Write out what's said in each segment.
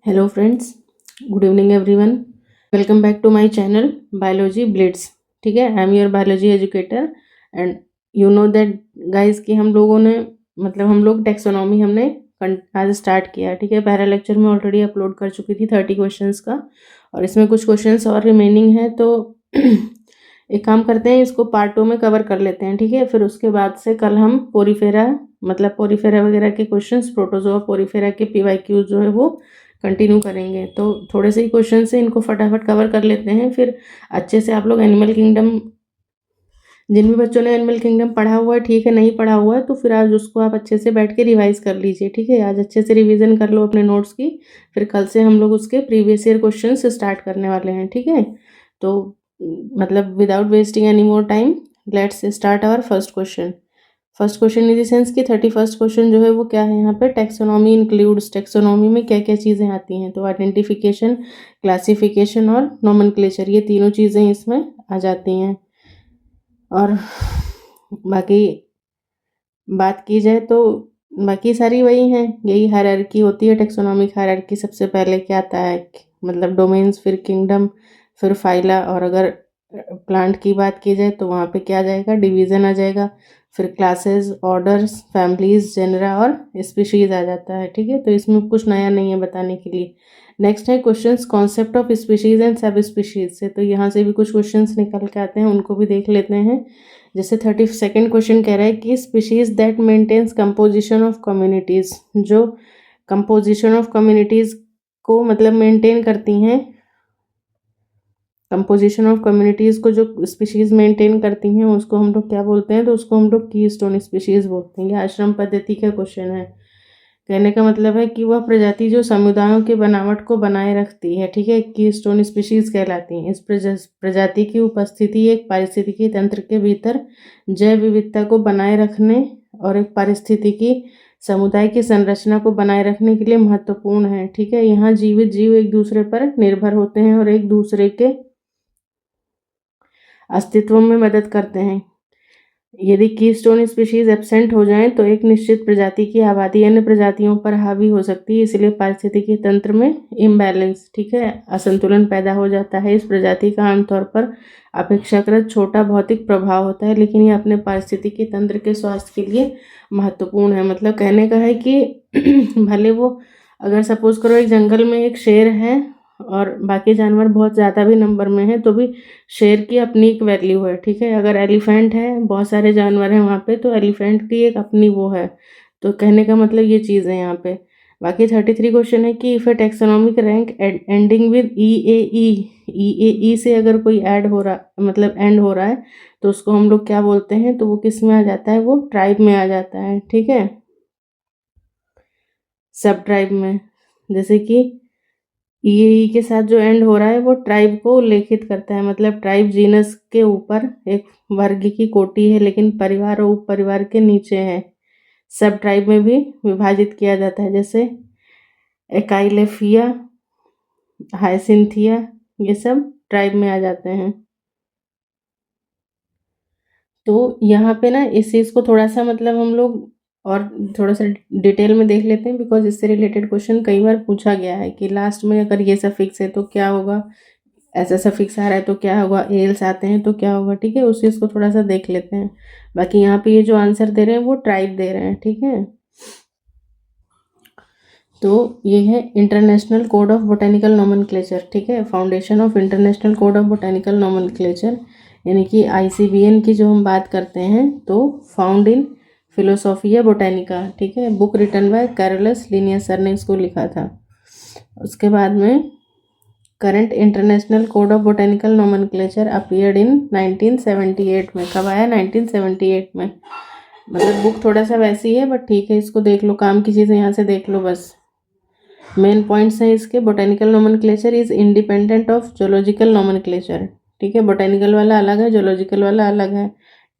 Hello friends, good evening everyone. Welcome back to my channel Biology Blitz. ठीक है, I am your biology educator and you know that guys कि हम लोग taxonomy हमने आज start किया। ठीक है, पहला लेक्चर में ऑलरेडी अपलोड कर चुकी थी 30 क्वेश्चंस का, और इसमें कुछ क्वेश्चंस और रिमेनिंग है। तो एक काम करते हैं, इसको पार्ट 2 में कवर कर लेते हैं। ठीक है, फिर उसके बाद से कल हम पोरीफेरा वगैरह के क्वेश्चंस, प्रोटोजोआ पोरीफेरा के PYQ जो है वो कंटिन्यू करेंगे। तो थोड़े से ही क्वेश्चन से इनको फटाफट कवर कर लेते हैं, फिर अच्छे से आप लोग एनिमल किंगडम, जिन भी बच्चों ने एनिमल किंगडम पढ़ा हुआ है, ठीक है, नहीं पढ़ा हुआ है तो फिर आज उसको आप अच्छे से बैठ के रिवाइज कर लीजिए। ठीक है, आज अच्छे से रिवीजन कर लो अपने नोट्स की, फिर कल से हम लोग उसके प्रीवियस ईयर क्वेश्चन स्टार्ट करने वाले हैं। ठीक है, तो without wasting any more time let's start our first question. First question in the sense कि 31st क्वेश्चन जो है वो क्या है, यहाँ पे टेक्सोनॉमी इंक्लूड्स, टेक्सोनॉमी में क्या क्या चीज़ें आती हैं। तो आइडेंटिफिकेशन, क्लासिफिकेशन और नोमेनक्लेचर, ये तीनों चीज़ें इसमें आ जाती हैं। और बाकी बात की जाए तो बाकी सारी वही हैं, यही हायरार्की होती है, टेक्सोनॉमिक हायरार्की। सबसे पहले क्या आता है, डोमेन्स, फिर किंगडम, फिर फाइला, और अगर प्लांट की बात की जाए तो वहाँ पे क्या आ जाएगा, डिवीज़न आ जाएगा, फिर क्लासेस, ऑर्डर्स, फैमिलीज, जेनरा और स्पीशीज आ जाता है। ठीक है, तो इसमें कुछ नया नहीं है बताने के लिए। नेक्स्ट है questions concept of species and सब स्पीशीज से, तो यहाँ से भी कुछ क्वेश्चंस निकल के आते हैं, उनको भी देख लेते हैं। जैसे 32nd क्वेश्चन कह रहा है कि species that maintains composition of communities, जो कंपोजिशन ऑफ कम्युनिटीज़ को मेंटेन करती हैं, कंपोजिशन ऑफ कम्युनिटीज़ को जो स्पीशीज़ मेंटेन करती हैं उसको हम लोग क्या बोलते हैं, तो उसको हम लोग की स्टोन स्पीशीज़ बोलते हैं। ये आश्रम पद्धति का क्वेश्चन है। कहने का मतलब है कि वह प्रजाति जो समुदायों के बनावट को बनाए रखती है, ठीक है, की स्टोन स्पीशीज़ कहलाती हैं। इस प्रजाति की उपस्थिति एक पारिस्थितिकी तंत्र के भीतर जैव विविधता को बनाए रखने और एक पारिस्थितिकी समुदाय की संरचना को बनाए रखने के लिए महत्वपूर्ण है। ठीक है, यहाँ जीवित जीव एक दूसरे पर निर्भर होते हैं और एक दूसरे के अस्तित्व में मदद करते हैं। यदि कीस्टोन स्पीशीज एब्सेंट हो जाएं तो एक निश्चित प्रजाति की आबादी अन्य प्रजातियों पर हावी हो सकती है, इसलिए पारिस्थितिकी तंत्र में इम्बैलेंस, ठीक है, असंतुलन पैदा हो जाता है। इस प्रजाति का आमतौर पर अपेक्षाकृत छोटा भौतिक प्रभाव होता है, लेकिन यह अपने पारिस्थितिकी तंत्र के स्वास्थ्य के लिए महत्वपूर्ण है। मतलब कहने का है कि भले वो, अगर सपोज करो एक जंगल में एक शेर है और बाकी जानवर बहुत ज़्यादा भी नंबर में है, तो भी शेर की अपनी एक वैल्यू है। ठीक है, अगर एलिफेंट है, बहुत सारे जानवर हैं वहाँ पे, तो एलिफेंट की एक अपनी वो है। तो कहने का मतलब ये चीज़ है यहाँ पे। बाकी 33 क्वेश्चन है कि if a taxonomic rank ending with e से अगर कोई ऐड हो रहा, एंड हो रहा है, तो उसको हम लोग क्या बोलते हैं, तो वो किस में आ जाता है, वो ट्राइब में आ जाता है। ठीक है, सब ट्राइब में। जैसे कि ई के साथ जो एंड हो रहा है वो ट्राइब को उल्लेखित करता है। ट्राइब जीनस के ऊपर एक वर्ग की कोटि है, लेकिन परिवार और उप परिवार के नीचे है। सब ट्राइब में भी विभाजित किया जाता है, जैसे एकाइलेफिया, हाइसिंथिया, ये सब ट्राइब में आ जाते हैं। तो यहाँ पे ना इस चीज़ को थोड़ा सा हम लोग और थोड़ा सा डिटेल में देख लेते हैं, बिकॉज इससे रिलेटेड क्वेश्चन कई बार पूछा गया है कि लास्ट में अगर ये सफिक्स है तो क्या होगा, ऐसा सफिक्स आ रहा है तो क्या होगा, एल्स आते हैं तो क्या होगा। ठीक है, उस चीज़ को थोड़ा सा देख लेते हैं। बाकी यहाँ पे ये जो आंसर दे रहे हैं वो ट्राइब दे रहे हैं। ठीक है, तो ये है international code of botanical nomenclature. ठीक है, foundation of international code of botanical nomenclature, यानी कि ICBN की जो हम बात करते हैं, तो फाउंड इन फिलोसोफिया बोटेनिका। ठीक है, book written by Carolus Linnaeus sir ने इसको लिखा था। उसके बाद में current international code of botanical nomenclature appeared in 1978 में। कब आया, 1978 में। बुक थोड़ा सा वैसी है, बट ठीक है, इसको देख लो, काम की चीज़ें यहाँ से देख लो बस। मेन पॉइंट्स हैं इसके, botanical nomenclature is independent of zoological nomenclature. ठीक है, बोटेनिकल वाला अलग है, जोलॉजिकल वाला अलग है।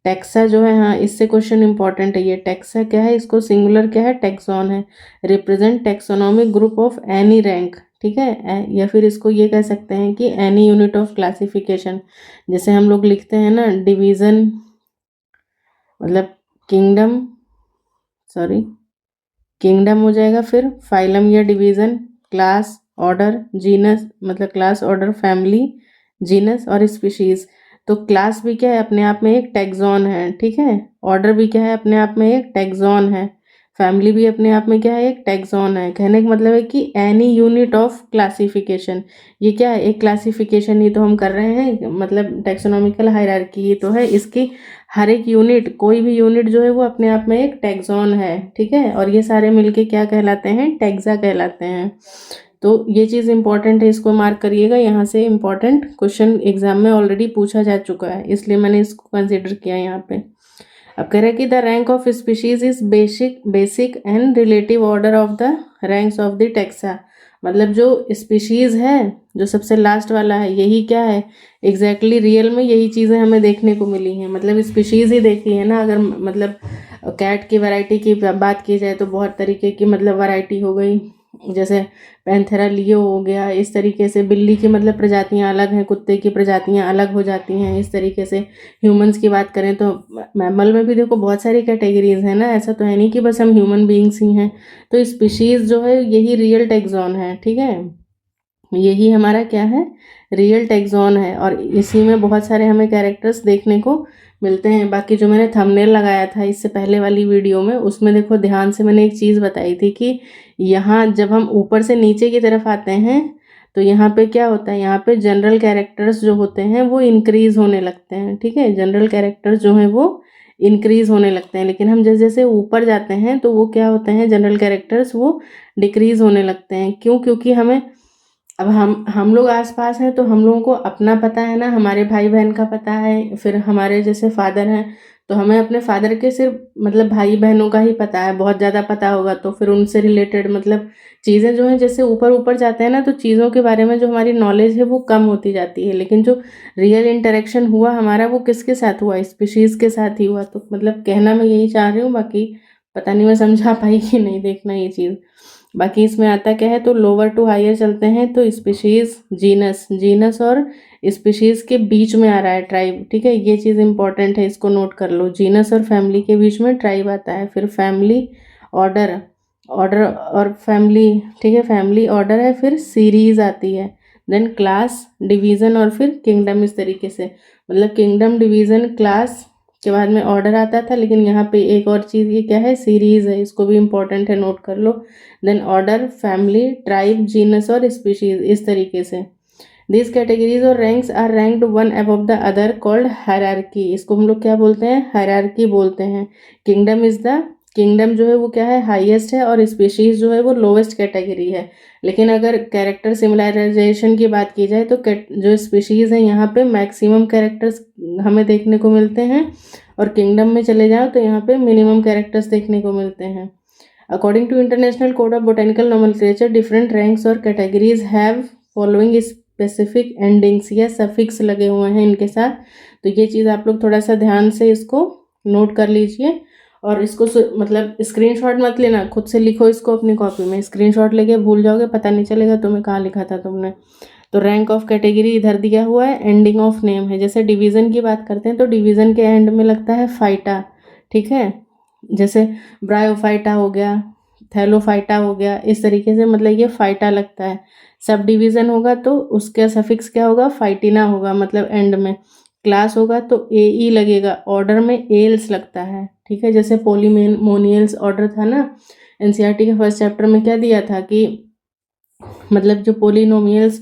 टेक्सा जो है, हाँ, इससे क्वेश्चन इंपॉर्टेंट है ये। टेक्सा क्या है, इसको सिंगुलर क्या है, टेक्सॉन है, represent taxonomic group of any rank. ठीक है, या फिर इसको ये कह सकते हैं कि एनी यूनिट ऑफ क्लासिफिकेशन। जैसे हम लोग लिखते हैं ना डिवीज़न, किंगडम, सॉरी, किंगडम हो जाएगा, फिर फाइलम या डिवीज़न, क्लास, ऑर्डर, जीनस मतलब क्लास, ऑर्डर, फैमिली, जीनस और स्पीशीज। तो क्लास भी क्या है अपने आप में एक टैक्सॉन है, ठीक है। ऑर्डर भी क्या है अपने आप में एक टैक्सॉन है। फैमिली भी अपने आप में क्या है, एक टैक्सॉन है। कहने का मतलब है कि एनी यूनिट ऑफ क्लासिफिकेशन, ये क्या है, एक क्लासिफिकेशन ही तो हम कर रहे हैं, मतलब टैक्सोनॉमिकल हायरार्की ही तो है। इसकी हर एक यूनिट, कोई भी यूनिट जो है वो अपने आप में एक टैक्सॉन है, ठीक है। और ये सारे मिलके क्या कहलाते हैं, टैक्सा कहलाते हैं। तो ये चीज़ इंपॉर्टेंट है, इसको मार्क करिएगा। यहाँ से इंपॉर्टेंट क्वेश्चन एग्जाम में ऑलरेडी पूछा जा चुका है, इसलिए मैंने इसको कंसिडर किया यहाँ पे। अब कह रहे हैं कि the rank of species is basic and relative order of the ranks of the taxa. मतलब जो स्पीशीज है, जो सबसे लास्ट वाला है, यही क्या है, एग्जैक्टली रियल में यही चीज़ें हमें देखने को मिली हैं। मतलब स्पीशीज ही देखी है ना। अगर मतलब कैट की वैरायटी की बात की जाए तो बहुत तरीके की मतलब वैरायटी हो गई, जैसे पैंथेरा लियो हो गया। इस तरीके से बिल्ली की मतलब प्रजातियां अलग हैं, कुत्ते की प्रजातियां अलग हो जाती हैं। इस तरीके से ह्यूमंस की बात करें तो मैमल में भी देखो बहुत सारी कैटेगरीज हैं ना, ऐसा तो है नहीं कि बस हम ह्यूमन बीइंग्स ही हैं। तो स्पीशीज जो है यही रियल टैक्सॉन है, ठीक है। यही हमारा क्या है, रियल टैक्सॉन है। और इसी में बहुत सारे हमें कैरेक्टर्स देखने को मिलते हैं। बाकी जो मैंने थंबनेल लगाया था इससे पहले वाली वीडियो में, उसमें देखो ध्यान से मैंने एक चीज़ बताई थी कि यहाँ जब हम ऊपर से नीचे की तरफ आते हैं तो यहाँ पे क्या होता है, यहाँ पे जनरल कैरेक्टर्स जो होते हैं वो इंक्रीज होने लगते हैं, ठीक है। जनरल कैरेक्टर्स जो हैं वो इंक्रीज होने लगते हैं। लेकिन हम जैसे जैसे ऊपर जाते हैं तो वो क्या होते हैं, जनरल कैरेक्टर्स वो डिक्रीज होने लगते हैं। क्यों? क्योंकि हमें अब हम लोग आसपास हैं तो हम लोगों को अपना पता है ना, हमारे भाई बहन का पता है। फिर हमारे जैसे फादर हैं तो हमें अपने फादर के सिर्फ मतलब भाई बहनों का ही पता है, बहुत ज़्यादा पता होगा तो फिर उनसे रिलेटेड मतलब चीज़ें जो हैं, जैसे ऊपर ऊपर जाते हैं ना तो चीज़ों के बारे में जो हमारी नॉलेज है वो कम होती जाती है। लेकिन जो रियल इंटरेक्शन हुआ हमारा वो किसके साथ हुआ, स्पीशीज़ के साथ ही हुआ। तो मतलब कहना मैं यही चाह रही हूँ, बाकी पता नहीं मैं समझा पाई कि नहीं, देखना ये चीज़। बाकी इसमें आता क्या है, तो लोअर टू हायर चलते हैं तो स्पीशीज, जीनस, जीनस और स्पीशीज के बीच में आ रहा है ट्राइब, ठीक है। ये चीज़ इंपॉर्टेंट है, इसको नोट कर लो। जीनस और फैमिली के बीच में ट्राइब आता है। फिर फैमिली, ऑर्डर, ऑर्डर और फैमिली, ठीक है। फैमिली, ऑर्डर है, फिर सीरीज आती है, देन क्लास, डिवीज़न और फिर किंगडम। इस तरीके से मतलब किंगडम, डिवीज़न, क्लास के बाद में ऑर्डर आता था। लेकिन यहाँ पे एक और चीज़ ये क्या है, सीरीज है, इसको भी इंपॉर्टेंट है, नोट कर लो। Then order, family, tribe, genus और स्पीशीज। इस तरीके से दिस कैटेगरीज और ranks are ranked one above the other called hierarchy. इसको हम लोग क्या बोलते हैं, हायरार्की बोलते हैं। किंगडम इज द, किंगडम जो है वो क्या है, हाईएस्ट है, और स्पीशीज जो है वो लोवेस्ट कैटेगरी है। लेकिन अगर कैरेक्टर सिमिलराइजेशन की बात की जाए तो जो स्पीशीज हैं यहाँ पे मैक्सिमम कैरेक्टर्स हमें देखने को मिलते हैं, और किंगडम में चले जाओ तो यहाँ पे मिनिमम कैरेक्टर्स देखने को मिलते हैं। According to international code of botanical nomenclature, different ranks और categories have following specific endings या सफिक्स लगे हुए हैं इनके साथ। तो ये चीज़ आप लोग थोड़ा सा ध्यान से इसको नोट कर लीजिए। और इसको मतलब स्क्रीनशॉट मत लेना, खुद से लिखो इसको अपनी कॉपी में। स्क्रीनशॉट लेके भूल जाओगे, पता नहीं चलेगा तुम्हें कहाँ लिखा था तुमने। तो रैंक ऑफ कैटेगरी इधर दिया हुआ है, एंडिंग ऑफ नेम है। जैसे डिवीज़न की बात करते हैं तो डिवीज़न के एंड में लगता है फाइटा, ठीक है। जैसे ब्रायोफाइटा हो गया, थैलोफाइटा हो गया, इस तरीके से मतलब ये फाइटा लगता है। सब डिवीज़न होगा तो उसका सफिक्स क्या होगा, फाइटिना होगा, मतलब एंड में। क्लास होगा तो ए ई लगेगा, ऑर्डर में एल्स लगता है, ठीक है। जैसे पोलीमोनियल्स ऑर्डर था ना, एनसीईआरटी के फर्स्ट चैप्टर में क्या दिया था कि मतलब जो पोलिनोमियल्स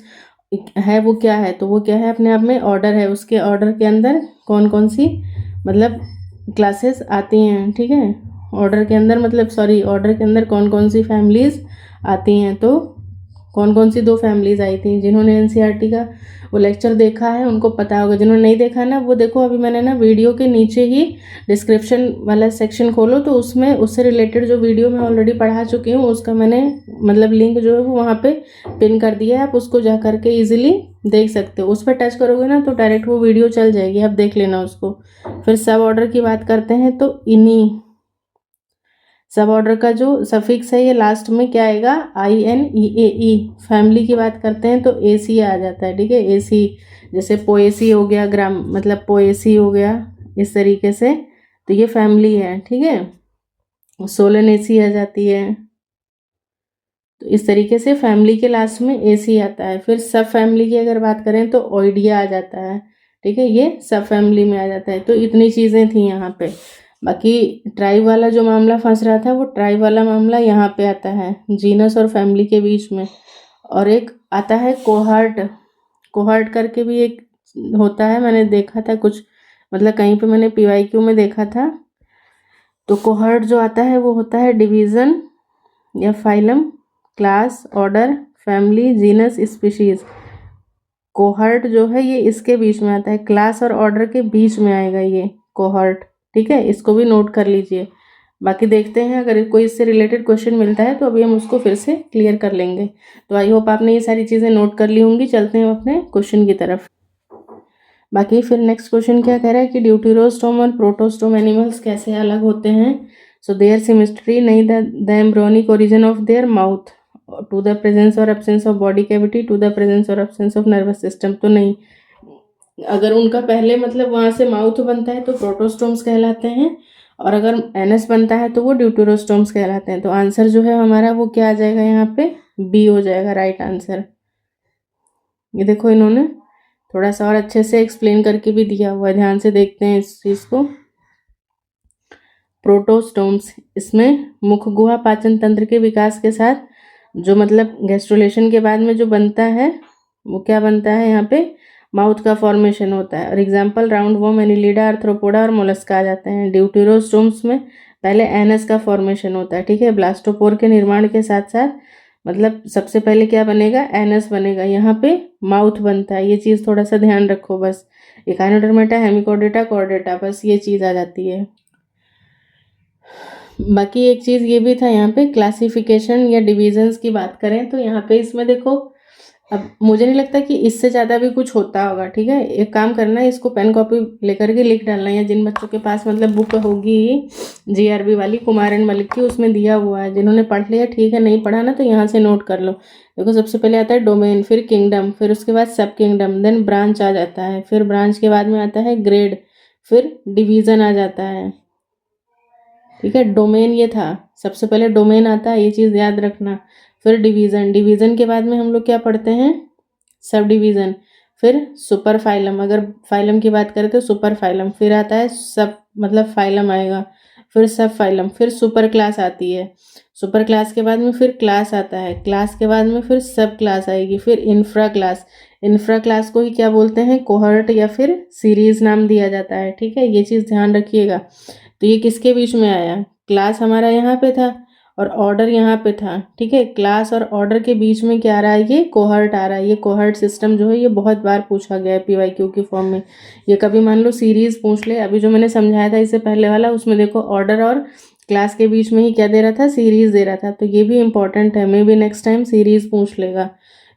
है वो क्या है, तो वो क्या है, अपने आप में ऑर्डर है। उसके ऑर्डर के अंदर कौन कौन सी मतलब क्लासेस आती हैं, ठीक है। ऑर्डर के अंदर मतलब सॉरी, ऑर्डर के अंदर कौन कौन सी फैमिलीज आती हैं। तो कौन कौन सी दो फैमिलीज आई थी, जिन्होंने एनसीईआरटी का वो लेक्चर देखा है उनको पता होगा। जिन्होंने नहीं देखा ना वो देखो, अभी मैंने ना वीडियो के नीचे ही डिस्क्रिप्शन वाला सेक्शन खोलो तो उसमें उससे रिलेटेड जो वीडियो मैं ऑलरेडी पढ़ा चुकी हूँ उसका मैंने मतलब लिंक जो है वो वहाँ पे पिन कर दिया है। आप उसको जा करके ईजिली देख सकते हो। उस पर टच करोगे ना तो डायरेक्ट वो वीडियो चल जाएगी, आप देख लेना उसको। फिर सब ऑर्डर की बात करते हैं तो इन्हीं सब ऑर्डर का जो सफिक्स है ये लास्ट में क्या आएगा, INEAE। फैमिली की बात करते हैं तो AC आ जाता है, ठीक है, AC। जैसे पोएसी हो गया, ग्राम मतलब पोएसी हो गया, इस तरीके से। तो ये फैमिली है, ठीक है। सोलनेसी आ जाती है, तो इस तरीके से फैमिली के लास्ट में एसी आता है। फिर सब फैमिली की अगर बात करें तो ओइडिया आ जाता है, ठीक है, ये सब फैमिली में आ जाता है। तो इतनी चीज़ें थी यहाँ पे। बाकी ट्राइब वाला जो मामला फंस रहा था वो ट्राइब वाला मामला यहाँ पे आता है जीनस और फैमिली के बीच में। और एक आता है कोहर्ट, कोहर्ट करके भी एक होता है, मैंने देखा था कुछ, मतलब कहीं पे मैंने PYQ में देखा था। तो कोहर्ट जो आता है वो होता है डिवीज़न या phylum, class, order, family, genus, species. Cohort जो है ये इसके बीच में आता है, क्लास और ऑर्डर के बीच में आएगा ये कोहर्ट, ठीक है, इसको भी नोट कर लीजिए। बाकी देखते हैं अगर कोई इससे रिलेटेड क्वेश्चन मिलता है तो अभी हम उसको फिर से क्लियर कर लेंगे। तो आई होप आपने ये सारी चीज़ें नोट कर ली होंगी। चलते हैं अपने क्वेश्चन की तरफ। बाकी फिर नेक्स्ट क्वेश्चन क्या कह रहा है कि ड्यूटेरोस्टोम और प्रोटोस्टोम एनिमल्स कैसे अलग होते हैं। सो देयर सिमिस्ट्री, नहीं the embryonic origin of their mouth, to the presence or absence of body cavity, to the presence or absence of nervous system. तो नहीं, अगर उनका पहले मतलब वहाँ से माउथ बनता है तो प्रोटोस्टोम्स कहलाते हैं, और अगर एनस बनता है तो वो ड्यूटेरोस्टोम्स कहलाते हैं। तो आंसर जो है हमारा वो क्या आ जाएगा, यहाँ पे बी हो जाएगा राइट आंसर। ये देखो इन्होंने थोड़ा सा और अच्छे से एक्सप्लेन करके भी दिया हुआ है, ध्यान से देखते हैं इस चीज़ को। प्रोटोस्टोम्स, इसमें मुख गुहा पाचन तंत्र के विकास के साथ जो मतलब गैस्ट्रुलेशन के बाद में जो बनता है वो क्या बनता है, यहाँ पे माउथ का फॉर्मेशन होता है। और example round warm, Annelida, arthropoda और मोलस्का आ जाते हैं। ड्यूटेरोस्टोम्स में पहले एनस का फॉर्मेशन होता है, ठीक है, ब्लास्टोपोर के निर्माण के साथ साथ मतलब सबसे पहले क्या बनेगा, एनस बनेगा, यहाँ पे माउथ बनता है। ये चीज़ थोड़ा सा ध्यान रखो बस। एकाइनोडर्मेटा, हेमिकोडेटा, कॉर्डेटा, बस ये चीज़ आ जाती है। बाकी एक चीज़ ये भी था यहाँ पे, क्लासिफिकेशन या डिविजन्स की बात करें तो यहाँ पे इसमें देखो, अब मुझे नहीं लगता कि इससे ज़्यादा भी कुछ होता होगा, ठीक है। एक काम करना है, इसको पेन कॉपी लेकर के लिख डालना है, या जिन बच्चों के पास मतलब बुक होगी GRB वाली कुमार एंड मलिक की, उसमें दिया हुआ है। जिन्होंने पढ़ लिया ठीक है, नहीं पढ़ा ना तो यहाँ से नोट कर लो। देखो सबसे पहले आता है डोमेन, फिर किंगडम, फिर उसके बाद सब किंगडम, देन ब्रांच आ जाता है, फिर ब्रांच के बाद में आता है ग्रेड, फिर डिवीज़न आ जाता है, ठीक है। डोमेन ये था, सबसे पहले डोमेन आता है, ये चीज़ याद रखना। फिर डिवीज़न, डिवीज़न के बाद में हम लोग क्या पढ़ते हैं, सब डिवीज़न, फिर सुपर फाइलम, अगर फाइलम की बात करें तो सुपर फाइलम, फिर आता है सब मतलब फाइलम आएगा, फिर सब फाइलम, फिर सुपर क्लास आती है, सुपर क्लास के बाद में फिर क्लास आता है, क्लास के बाद में फिर सब क्लास आएगी, फिर इंफ्रा क्लास, इंफ्रा क्लास को ही क्या बोलते हैं, कोहर्ट या फिर सीरीज नाम दिया जाता है, ठीक है, ये चीज़ ध्यान रखिएगा। तो ये किसके बीच में आया, क्लास हमारा यहाँ पे था और ऑर्डर यहाँ पे था, ठीक है। क्लास और ऑर्डर के बीच में क्या आ रहा है, ये कोहर्ट आ रहा है। ये कोहर्ट सिस्टम जो है ये बहुत बार पूछा गया है PYQ की फॉर्म में। ये कभी मान लो सीरीज पूछ ले, अभी जो मैंने समझाया था इससे पहले वाला, उसमें देखो ऑर्डर और क्लास के बीच में ही क्या दे रहा था, सीरीज दे रहा था। तो ये भी इंपॉर्टेंट है, may be next time series पूछ लेगा।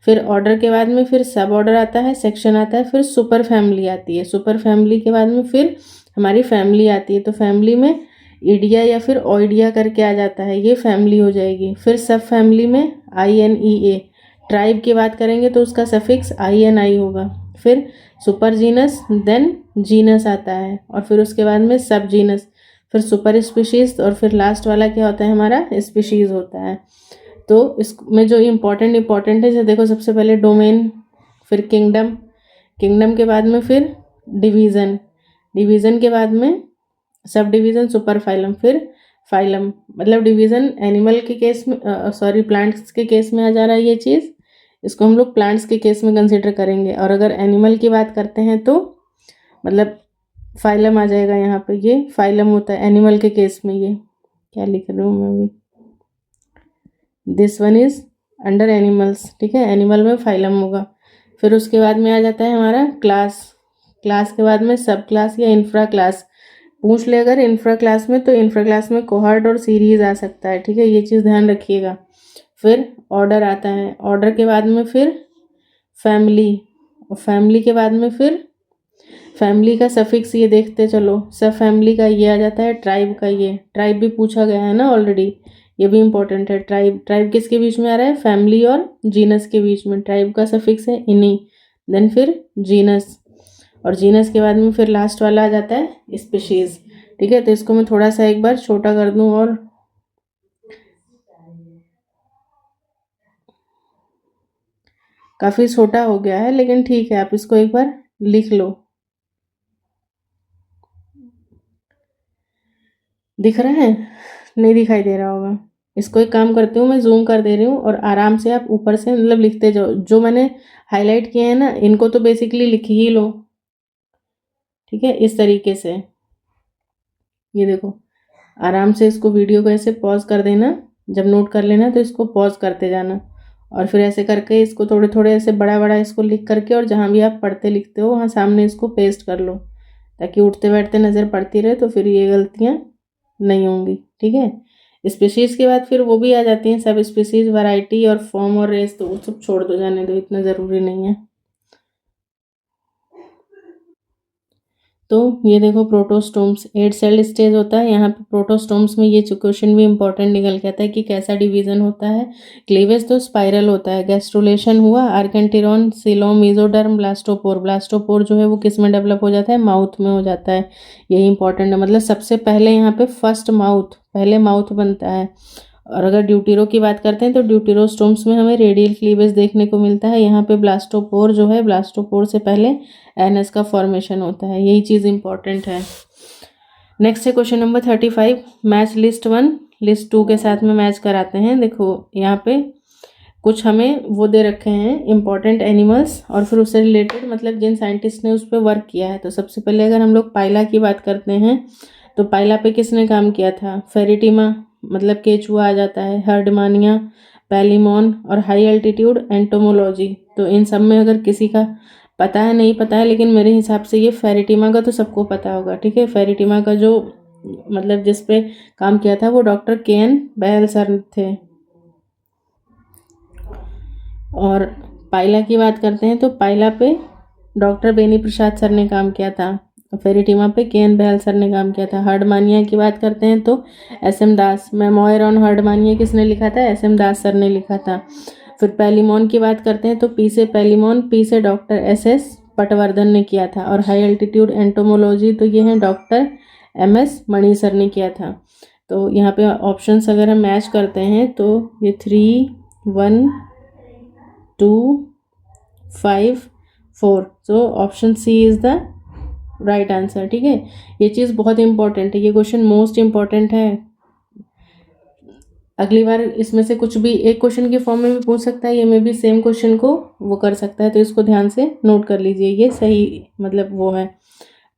फिर ऑर्डर के बाद में फिर सब ऑर्डर आता है, सेक्शन आता है, फिर सुपर फैमिली आती है, सुपर फैमिली के बाद में फिर हमारी फैमिली आती है। तो फैमिली में ईडिया या फिर ओइडिया करके आ जाता है, ये फैमिली हो जाएगी। फिर सब फैमिली में INEA, ट्राइब की बात करेंगे तो उसका सफिक्स INI होगा। फिर सुपर जीनस, देन जीनस आता है, और फिर उसके बाद में सब जीनस, फिर सुपर स्पीशीज, और फिर लास्ट वाला क्या होता है हमारा, स्पीशीज होता है। तो इसमें जो इम्पोर्टेंट है जैसे देखो, सबसे पहले डोमेन, फिर किंगडम, किंगडम के बाद में फिर डिवीज़न, डिवीज़न के बाद में सब डिवीज़न, सुपर फाइलम, फिर फाइलम। मतलब डिवीज़न एनिमल के केस में, सॉरी प्लांट्स के केस में आ जा रहा है ये चीज़, इसको हम लोग प्लांट्स के केस में कंसिडर करेंगे। और अगर एनिमल की बात करते हैं तो मतलब फाइलम आ जाएगा यहाँ पे, ये फाइलम होता है एनिमल के केस में। ये क्या लिख रही हूँ मैं भी, this one is under animals, ठीक है, एनिमल में फाइलम होगा। फिर उसके बाद में आ जाता है हमारा क्लास, क्लास के बाद में सब क्लास या इंफ्रा क्लास पूछ ले अगर इंफ्रा क्लास में, तो इंफ्रा क्लास में कोहर्ट और सीरीज आ सकता है, ठीक है, ये चीज़ ध्यान रखिएगा। फिर ऑर्डर आता है, ऑर्डर के बाद में फिर फैमिली, और फैमिली के बाद में फिर फैमिली का सफिक्स ये देखते चलो, सब फैमिली का ये आ जाता है, ट्राइब का, ये ट्राइब भी पूछा गया है ना ऑलरेडी, ये भी इंपॉर्टेंट है। ट्राइब, ट्राइब किसके बीच में आ रहा है, फैमिली और जीनस के बीच में, ट्राइब का सफिक्स है इनी, देन फिर जीनस, और जीनस के बाद में फिर लास्ट वाला आ जाता है स्पीशीज, ठीक है। तो इसको मैं थोड़ा सा एक बार छोटा कर दूं, और काफ़ी छोटा हो गया है, लेकिन ठीक है, आप इसको एक बार लिख लो। दिख रहा है? नहीं दिखाई दे रहा होगा। इसको एक काम करती हूँ, मैं ज़ूम कर दे रही हूँ और आराम से आप ऊपर से मतलब लिखते जाओ। जो मैंने हाईलाइट किए हैं ना, इनको तो बेसिकली लिख ही लो, ठीक है, इस तरीके से। ये देखो, आराम से इसको वीडियो को ऐसे पॉज कर देना। जब नोट कर लेना तो इसको पॉज करते जाना, और फिर ऐसे करके इसको थोड़े थोड़े ऐसे बड़ा बड़ा इसको लिख करके, और जहाँ भी आप पढ़ते लिखते हो वहाँ सामने इसको पेस्ट कर लो, ताकि उठते बैठते नज़र पड़ती रहे, तो फिर ये गलतियाँ नहीं होंगी, ठीक है। स्पीशीज़ के बाद फिर वो भी आ जाती हैं, सब स्पीशीज़, वैरायटी और फॉर्म और रेस, तो वो सब छोड़ दो, जाने दो, इतना ज़रूरी नहीं है। तो ये देखो, प्रोटोस्टोम्स 8 सेल स्टेज होता है। यहाँ पे प्रोटोस्टोम्स में ये क्वेश्चन भी इंपॉर्टेंट निकल के आता है कि कैसा डिवीजन होता है। क्लीवेज तो स्पाइरल होता है। गैस्ट्रुलेशन हुआ, आर्केंटिरॉन, सीलोम, मेसोडर्म, ब्लास्टोपोर। ब्लास्टोपोर जो है वो किस में डेवलप हो जाता है? माउथ में हो जाता है। यही इंपॉर्टेंट है, मतलब सबसे पहले यहाँ पे फर्स्ट माउथ, पहले माउथ बनता है। और अगर ड्यूटेरो की बात करते हैं तो ड्यूटेरोस्टोम्स में हमें रेडियल क्लीवेज देखने को मिलता है। यहाँ पे ब्लास्टोपोर जो है, ब्लास्टोपोर से पहले एनएस का फॉर्मेशन होता है। यही चीज़ इंपॉर्टेंट है। नेक्स्ट है question number 35। Match list 1 list 2 के साथ में मैच कराते हैं। देखो यहाँ पे कुछ हमें वो दे रखे हैं इंपॉर्टेंट एनिमल्स, और फिर उससे रिलेटेड मतलब जिन साइंटिस्ट ने उस पर वर्क किया है। तो सबसे पहले अगर हम लोग पाइला की बात करते हैं, तो पाइला पे किसने काम किया था? फेरिटिमा, मतलब केचुआ आ जाता है, हर्डमानिया, पैलिमॉन, और हाई एल्टीट्यूड एंटोमोलॉजी। तो इन सब में अगर किसी का पता है, नहीं पता है, लेकिन मेरे हिसाब से ये फेरिटिमा का तो सबको पता होगा, ठीक है। फेरिटिमा का जो मतलब जिस पे काम किया था वो डॉक्टर केएन बेहल सर थे। और पाइला की बात करते हैं तो पाइला पे डॉक्टर बेनी प्रसाद सर ने काम किया था। फेरिटिमा पे केएन बेहल सर ने काम किया था। हर्डमानिया की बात करते हैं तो SM Das. Memoir on Herdmania किसने लिखा था? एसएम दास सर ने लिखा था। फिर पैलिमॉन की बात करते हैं तो पी से पैलिमॉन, पी से डॉक्टर एसएस पटवर्धन ने किया था। और हाई एल्टीट्यूड एंटोमोलॉजी तो ये है डॉक्टर एमएस मणि सर ने किया था। तो यहाँ पे ऑप्शंस अगर हम मैच करते हैं तो ये 3, 1, 2, 5, 4, तो option C is the right answer, ठीक है। ये चीज़ बहुत इंपॉर्टेंट है, ये क्वेश्चन मोस्ट इंपॉर्टेंट है। अगली बार इसमें से कुछ भी एक क्वेश्चन के फॉर्म में भी पूछ सकता है, ये में भी सेम क्वेश्चन को वो कर सकता है, तो इसको ध्यान से नोट कर लीजिए। ये सही मतलब वो है।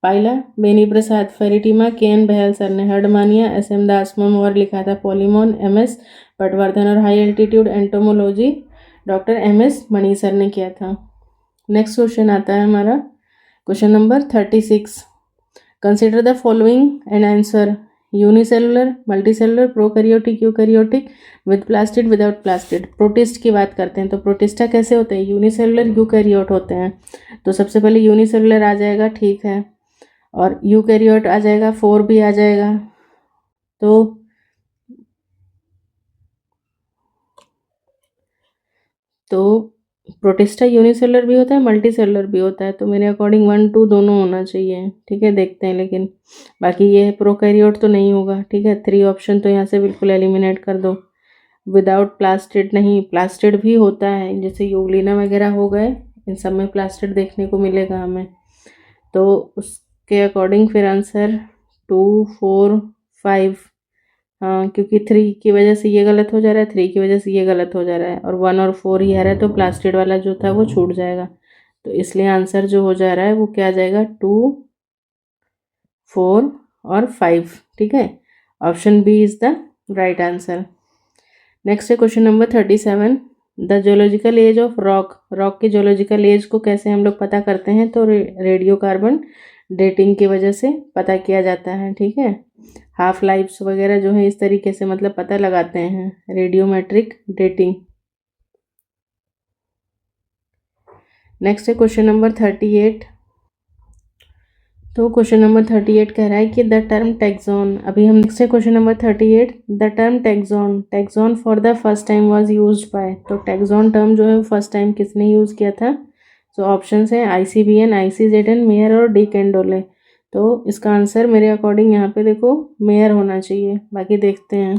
Pila, Beni Prasad, Pheretima, KN Behl sir ने। Herdmania, SM Das. और लिखा था पॉलीमोन, एमएस पटवर्धन। और high altitude entomology doctor MS Mani sir ने किया था। नेक्स्ट क्वेश्चन आता है हमारा question number 36। Consider the following and answer. Unicellular, multicellular, prokaryotic, eukaryotic, with plastid, without plastid. Protist की बात करते हैं तो प्रोटिस्टा कैसे होते हैं? यूनिसेलुलर, यूकैरियोट होते हैं। तो सबसे पहले यूनिसेलुलर आ जाएगा, ठीक है, और यूकैरियोट आ जाएगा, 4 भी आ जाएगा। तो प्रोटिस्टा यूनिसेलुलर भी होता है, मल्टी सेलुलर भी होता है। तो मेरे अकॉर्डिंग 1, 2 दोनों होना चाहिए, ठीक है, देखते हैं। लेकिन बाकी ये प्रोकैरियोट तो नहीं होगा, ठीक है। 3 ऑप्शन तो यहाँ से बिल्कुल एलिमिनेट कर दो। विदाउट प्लास्टिड नहीं, प्लास्टिड भी होता है, जैसे यूग्लिना वगैरह हो गए, इन सब में प्लास्टिड देखने को मिलेगा हमें। तो उसके अकॉर्डिंग फिर आंसर 2, 4, 5। हाँ, क्योंकि 3 की वजह से ये गलत हो जा रहा है, 3 की वजह से ये गलत हो जा रहा है, और 1 और 4 ही आ रहा है, तो प्लास्टिड वाला जो था वो छूट जाएगा। तो इसलिए आंसर जो हो जा रहा है वो क्या आ जाएगा? 2, 4 और 5, ठीक है। Option b is the right answer. Next है question number 37। The geological age of rock. Rock की जोलॉजिकल एज को कैसे हम लोग पता करते हैं? तो रेडियो कार्बन डेटिंग की वजह से पता किया जाता है, ठीक है। हाफ लाइफ्स वगैरह जो है इस तरीके से मतलब पता लगाते हैं, रेडियोमेट्रिक डेटिंग। नेक्स्ट है क्वेश्चन नंबर 38। तो क्वेश्चन नंबर 38 कह रहा है कि द टर्म टैक्सॉन, अभी हम नेक्स्ट है question number 38। The term taxon, taxon for the first time was used by. तो टैक्सॉन टर्म जो है वो फर्स्ट टाइम किसने यूज़ किया था? तो ऑप्शन है आईसीबीएन, आईसीजेडएन, मेयर और डी कैंडोले। तो इसका आंसर मेरे अकॉर्डिंग यहाँ पे देखो मेयर होना चाहिए, बाकी देखते हैं।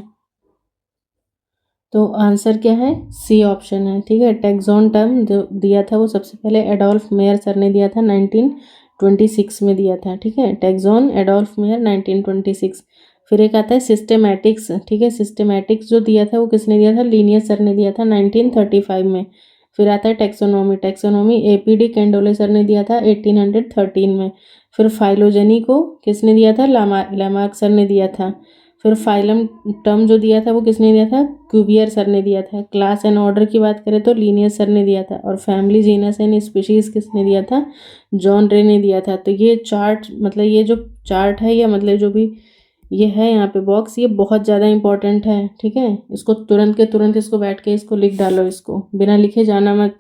तो आंसर क्या है, सी ऑप्शन है। ठीक है, टैक्सोन टर्म जो दिया था वो सबसे पहले एडोल्फ मेयर सर ने दिया था 1926 में दिया था। ठीक है, टैक्सोन एडोल्फ मेयर 1926। फिर एक आता है सिस्टेमैटिक्स। ठीक है, सिस्टेमैटिक्स जो दिया था वो किसने दिया था, लीनियस सर ने दिया था 1935 में। फिर आता है टैक्सोनॉमी। टैक्सोनॉमी एपीडी कैंडोले सर ने दिया था 1813 में। फिर फाइलोजेनी को किसने दिया था, लामार्क सर ने दिया था। फिर फाइलम टर्म जो दिया था वो किसने दिया था, क्यूवियर सर ने दिया था। क्लास एंड ऑर्डर की बात करें तो लीनियस सर ने दिया था। और फैमिली, जीनस एंड स्पीशीज किसने दिया था, जॉन रे ने दिया था। तो ये चार्ट मतलब ये जो चार्ट है या मतलब जो भी ये है यहाँ पे बॉक्स, ये बहुत ज़्यादा इंपॉर्टेंट है। ठीक है, इसको तुरंत के तुरंत इसको बैठ के इसको लिख डालो, इसको बिना लिखे जाना मत।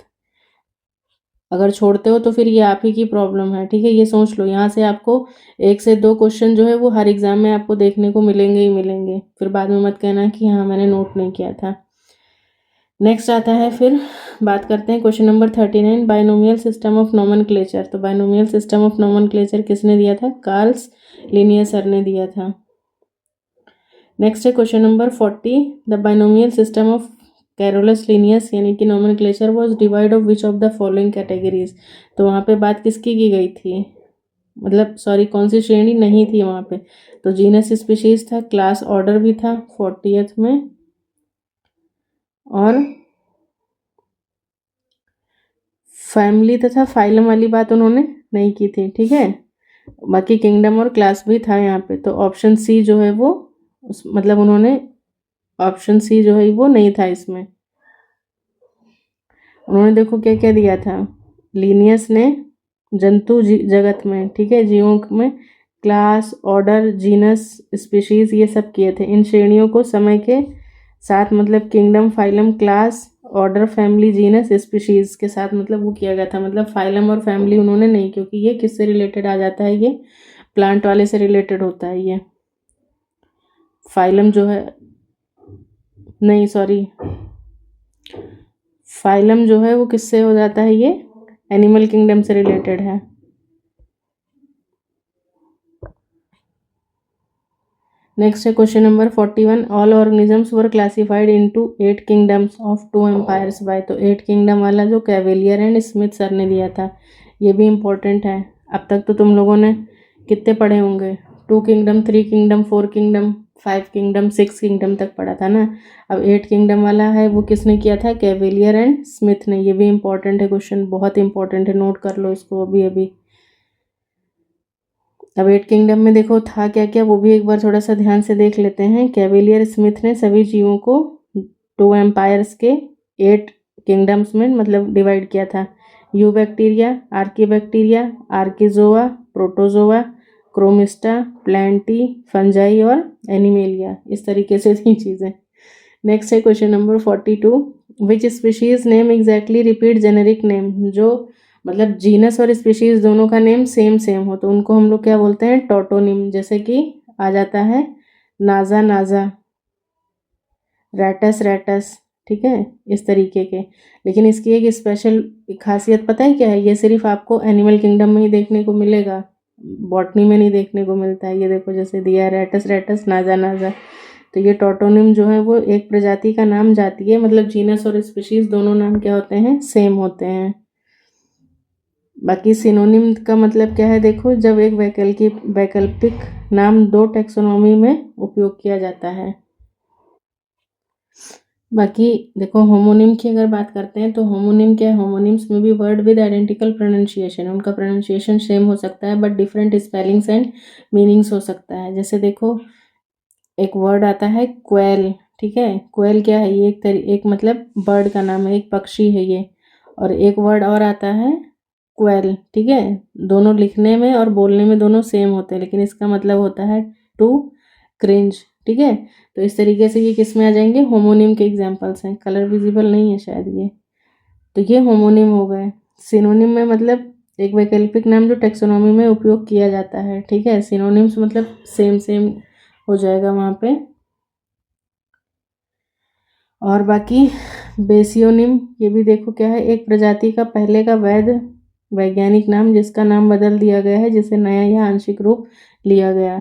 अगर छोड़ते हो तो फिर ये आप ही की प्रॉब्लम है। ठीक है, ये सोच लो, यहाँ से आपको 1 से 2 क्वेश्चन जो है वो हर एग्जाम में आपको देखने को मिलेंगे ही मिलेंगे। फिर बाद में मत कहना कि हाँ मैंने नोट नहीं किया था। नेक्स्ट आता है, फिर बात करते हैं question number 39, binomial system of nomenclature. तो बाइनोमियल सिस्टम ऑफ नोमेनक्लेचर किसने दिया था, कार्ल्स लिनियस सर ने दिया था। नेक्स्ट है question number 40, the binomial system of Carolus Linnaeus यानी कि nomenclature was divide of which of the following categories. तो वहाँ पे बात किसकी की गई थी, मतलब सॉरी कौन सी श्रेणी नहीं थी वहाँ पे। तो जीनस स्पीशीज था, क्लास ऑर्डर भी था 40th में, और फैमिली तथा फाइलम वाली बात उन्होंने नहीं की थी। ठीक है, बाकी किंगडम और क्लास भी था यहाँ पे। तो ऑप्शन सी जो है वो मतलब उन्होंने ऑप्शन सी जो है वो नहीं था इसमें। उन्होंने देखो क्या क्या दिया था, लीनियस ने जंतु जगत में, ठीक है, जीवों में क्लास, ऑर्डर, जीनस, स्पीशीज ये सब किए थे। इन श्रेणियों को समय के साथ मतलब kingdom, phylum, class, order, family, genus, species के साथ मतलब वो किया गया था। मतलब फाइलम और फैमिली उन्होंने नहीं, क्योंकि ये किससे रिलेटेड आ जाता है, ये प्लांट वाले से रिलेटेड होता है। ये फाइलम जो है, नहीं सॉरी, फाइलम जो है वो किससे हो जाता है, ये एनिमल किंगडम से रिलेटेड है। नेक्स्ट है question number 41, all organisms were classified into 8 kingdoms of 2 empires by. तो 8 किंगडम वाला जो कैवेलियर एंड स्मिथ सर ने दिया था, ये भी इम्पोर्टेंट है। अब तक तो तुम लोगों ने कितने पढ़े होंगे, 2 kingdom, 3 kingdom, 4 kingdom, 5 kingdom, 6 kingdom तक पढ़ा था ना। अब 8 किंगडम वाला है वो किसने किया था, कैवेलियर एंड स्मिथ ने। ये भी इंपॉर्टेंट है, क्वेश्चन बहुत इंपॉर्टेंट है, नोट कर लो इसको अभी अभी। अब 8 किंगडम में देखो था क्या क्या, वो भी एक बार थोड़ा सा ध्यान से देख लेते हैं। कैवेलियर स्मिथ ने सभी जीवों को 2 एम्पायर्स के 8 किंगडम्स में मतलब डिवाइड किया था। यू बैक्टीरिया, आर्की archezoa, protozoa, chromista, plantae, fungi और एनिमेलिया, इस तरीके से 3 चीज़ें। नेक्स्ट है question number 42, which species name exactly repeat generic name. जो मतलब जीनस और स्पीशीज दोनों का नेम सेम सेम हो तो उनको हम लोग क्या बोलते हैं, टोटोनिम। जैसे कि आ जाता है नाजा नाजा, रैटस रैटस, ठीक है, इस तरीके के। लेकिन इसकी एक स्पेशल खासियत पता है क्या है, ये सिर्फ आपको एनिमल किंगडम में ही देखने को मिलेगा, बॉटनी में नहीं देखने को मिलता है। ये देखो जैसे दिया है रैटस रैटस, नाजा नाजा। तो ये टोटोनिम जो है वो एक प्रजाति का नाम जाती है, मतलब जीनस और स्पीशीज दोनों नाम क्या होते हैं, सेम होते हैं। बाकी सिनोनिम का मतलब क्या है, देखो जब एक वैकल्पिक नाम 2 टैक्सोनॉमी में उपयोग किया जाता है। बाकी देखो होमोनिम की अगर बात करते हैं तो होमोनिम क्या है, होमोनिम्स में भी वर्ड विद आइडेंटिकल प्रोनाउंसिएशन, उनका प्रोनाउंसिएशन सेम हो सकता है but different spellings and meanings हो सकता है। जैसे देखो एक वर्ड आता है क्वेल, ठीक है, क्वेल क्या है, ये एक मतलब बर्ड का नाम है, एक पक्षी है ये। और एक वर्ड और आता है क्वेल, ठीक है, दोनों लिखने में और बोलने में दोनों सेम होते हैं, लेकिन इसका मतलब होता है टू क्रिंज, ठीक है। तो इस तरीके से ये किस में आ जाएंगे, होमोनिम के एग्जाम्पल्स हैं। कलर विजिबल नहीं है शायद ये, तो ये होमोनिम हो गए। सिनोनिम में मतलब एक वैकल्पिक नाम जो टेक्सोनॉमी में उपयोग किया जाता है, ठीक है। सिनोनिम्स मतलब सेम सेम हो जाएगा वहाँ पे। और बाकी बेसियोनिम, ये भी देखो क्या है, एक प्रजाति का पहले का वैध वैज्ञानिक नाम जिसका नाम बदल दिया गया है, जिसे नया या आंशिक रूप लिया गया।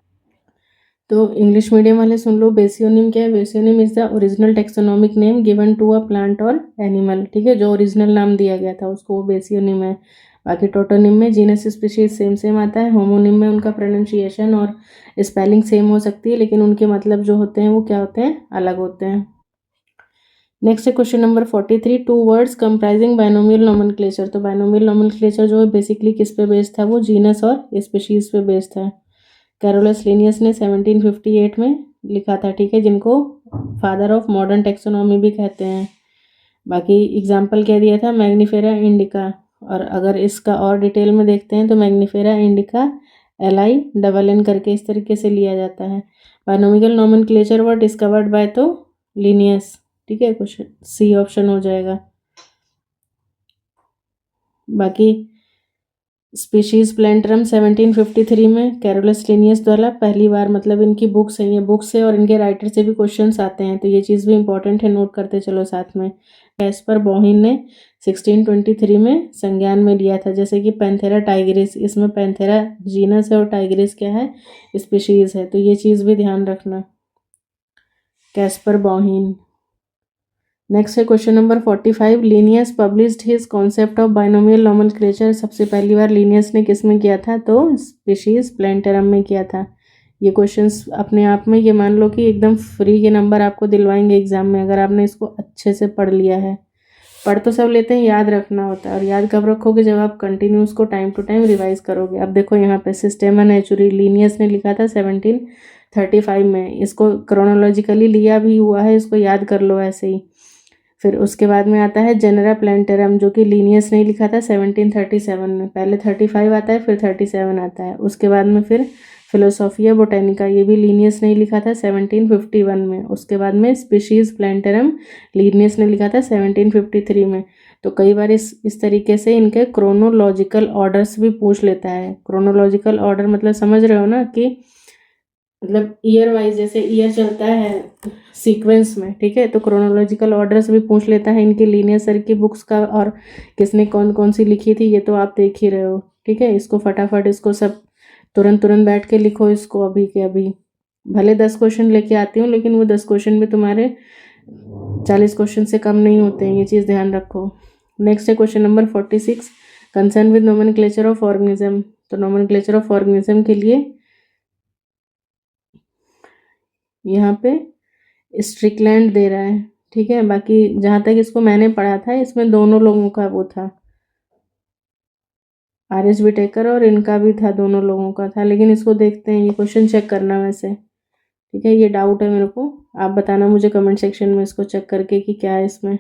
तो इंग्लिश मीडियम वाले सुन लो, बेसियोनिम क्या है? Basionym is the original taxonomic name given to a plant और एनिमल, ठीक है, जो ओरिजिनल नाम दिया गया था उसको वो बेसियोनिम है। बाकी टोटोनिम में जीनस स्पीशीज सेम सेम आता है, होमोनिम में उनका प्रोनाउंसिएशन और स्पेलिंग सेम हो सकती है, लेकिन उनके मतलब जो होते हैं वो क्या होते हैं? अलग होते हैं। नेक्स्ट है question number 43, two words comprising binomial nomenclature. तो बायनोमियल नोमेनक्लेचर जो है बेसिकली किस पे बेस्ड था? वो जीनस और स्पीशीज पे बेस्ड था। कैरोलस लिनियस ने 1758 में लिखा था, ठीक है, जिनको फादर ऑफ मॉडर्न टेक्सोनॉमी भी कहते हैं। बाकी एग्जाम्पल क्या दिया था? Mangifera indica. और अगर इसका और डिटेल में देखते हैं तो मैग्नीफेरा इंडिका LINN करके इस तरीके से लिया जाता है। Binomial nomenclature were discovered by तो लिनियस, ठीक है, क्वेश्चन सी ऑप्शन हो जाएगा। बाकी स्पीशीज प्लेंटरम 1753 में कैरोलस लिनियस द्वारा पहली बार, मतलब इनकी बुक्स हैं, ये बुक्स से और इनके राइटर से भी क्वेश्चंस आते हैं, तो ये चीज़ भी इंपॉर्टेंट है, नोट करते चलो साथ में। कैस्पर बॉहिन ने 1623 में संज्ञान में लिया था, जैसे कि पैंथेरा टाइग्रिस, इसमें पैंथेरा जीनस है और टाइग्रिस क्या है? स्पीशीज है, तो ये चीज़ भी ध्यान रखना। कैस्पर बॉहिन। नेक्स्ट है question number 45, Linnaeus published his concept of binomial nomenclature. सबसे पहली बार लीनियस ने किस में किया था? तो स्पीशीज प्लेंटरम में किया था। ये क्वेश्चंस अपने आप में ये मान लो कि एकदम फ्री के नंबर आपको दिलवाएंगे एग्जाम में, अगर आपने इसको अच्छे से पढ़ लिया है। पढ़ तो सब लेते हैं, याद रखना होता है, और याद कब रखोगे? जब आप कंटिन्यू उसको टाइम टू टाइम रिवाइज करोगे। अब देखो यहाँ पे सिस्टेमा नेचुरी लीनियस ने लिखा था 1735 में, इसको क्रोनोलॉजिकली लिया भी हुआ है, इसको याद कर लो ऐसे ही। फिर उसके बाद में आता है जेनेरा प्लेंटेरम, जो कि लीनियस ने लिखा था 1737 में। पहले 35 आता है, फिर 37 आता है। उसके बाद में फिर फिलोसोफिया बोटेनिका, ये भी लीनियस ने लिखा था 1751 में। उसके बाद में स्पीशीज प्लेंटेरम लीनियस ने लिखा था 1753 में। तो कई बार इस तरीके से इनके क्रोनोलॉजिकल ऑर्डर्स भी पूछ लेता है। क्रोनोलॉजिकल ऑर्डर मतलब समझ रहे हो ना, कि मतलब ईयर वाइज, जैसे ईयर चलता है सीक्वेंस में, ठीक है, तो क्रोनोलॉजिकल ऑर्डर्स भी पूछ लेता है इनके लीनियर सर की बुक्स का, और किसने कौन कौन सी लिखी थी ये तो आप देख ही रहे हो, ठीक है। इसको फटाफट इसको सब तुरंत तुरंत बैठ के लिखो इसको अभी के अभी। भले 10 क्वेश्चन लेके आती हूँ, लेकिन वो 10 क्वेश्चन भी तुम्हारे 40 क्वेश्चन से कम नहीं होते हैं, ये चीज़ ध्यान रखो। नेक्स्ट है question number 46, concern with nomenclature of organism. तो नोमेनक्लेचर ऑफ ऑर्गेनिज्म के लिए यहाँ पे स्ट्रिकलैंड दे रहा है, ठीक है। बाकी जहाँ तक इसको मैंने पढ़ा था, इसमें दोनों लोगों का वो था, RS विटेकर और इनका भी था, दोनों लोगों का था। लेकिन इसको देखते हैं, ये क्वेश्चन चेक करना वैसे, ठीक है, ये डाउट है मेरे को, आप बताना मुझे कमेंट सेक्शन में इसको चेक करके कि क्या है इसमें।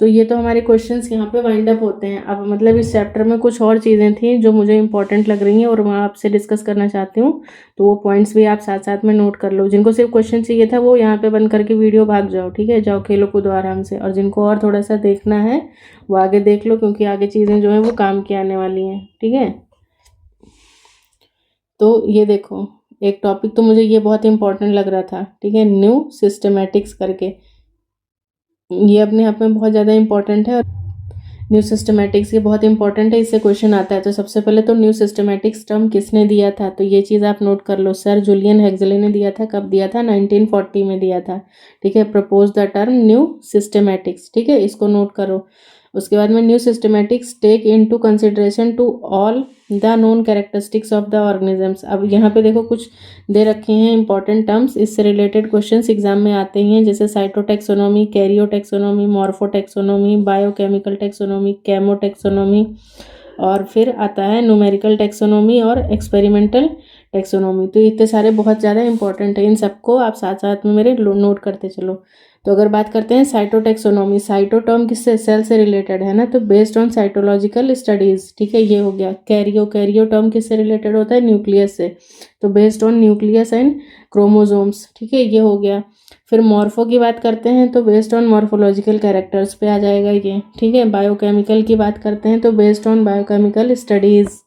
तो ये तो हमारे क्वेश्चंस यहाँ पे वाइंड अप होते हैं। अब मतलब इस चैप्टर में कुछ और चीज़ें थी जो मुझे इंपॉर्टेंट लग रही हैं और मैं आपसे डिस्कस करना चाहती हूँ, तो वो पॉइंट्स भी आप साथ साथ में नोट कर लो। जिनको सिर्फ क्वेश्चन चाहिए था वो यहाँ पे बंद करके वीडियो भाग जाओ, ठीक है, जाओ खेलो कूदो आराम से। और जिनको और थोड़ा सा देखना है वो आगे देख लो, क्योंकि आगे चीज़ें जो है वो काम की आने वाली हैं, ठीक है। तो ये देखो, एक टॉपिक तो मुझे ये बहुत इंपॉर्टेंट लग रहा था, ठीक है, न्यू सिस्टमैटिक्स करके, ये अपने आप में बहुत ज़्यादा इंपॉर्टेंट है। न्यू सिस्टमैटिक्स ये बहुत इंपॉर्टेंट है, इससे क्वेश्चन आता है। तो सबसे पहले तो न्यू सिस्टमैटिक्स टर्म किसने दिया था? तो ये चीज़ आप नोट कर लो, सर जूलियन हेक्सले ने दिया था। कब दिया था? 1940 में दिया था, ठीक है। Propose the term new systematics, ठीक है, इसको नोट करो। उसके बाद में new systematics take into consideration to all the known characteristics of the organisms. अब यहाँ पे देखो कुछ दे रखे हैं इंपॉर्टेंट टर्म्स, इससे रिलेटेड क्वेश्चंस एग्जाम में आते हैं, जैसे cytotaxonomy, karyotaxonomy, morphotaxonomy, biochemical taxonomy, chemotaxonomy, और फिर आता है न्यूमेरिकल टेक्सोनोमी और एक्सपेरिमेंटल टेक्सोनोमी। तो इतने सारे बहुत ज़्यादा इंपॉर्टेंट है, इन सबको आप साथ साथ में मेरे नोट करते चलो। तो अगर बात करते हैं साइटोटेक्सोनोमी, साइटो टर्म किससे? सेल से रिलेटेड है ना, तो बेस्ड ऑन साइटोलॉजिकल स्टडीज, ठीक है, ये हो गया। कैरियो टर्म किससे रिलेटेड होता है? न्यूक्लियस से, तो based on nucleus and chromosomes, ठीक है, ये हो गया। फिर मॉर्फो की बात करते हैं तो बेस्ड ऑन मॉर्फोलॉजिकल कैरेक्टर्स पे आ जाएगा ये, ठीक है। बायोकेमिकल की बात करते हैं तो based on biochemical studies.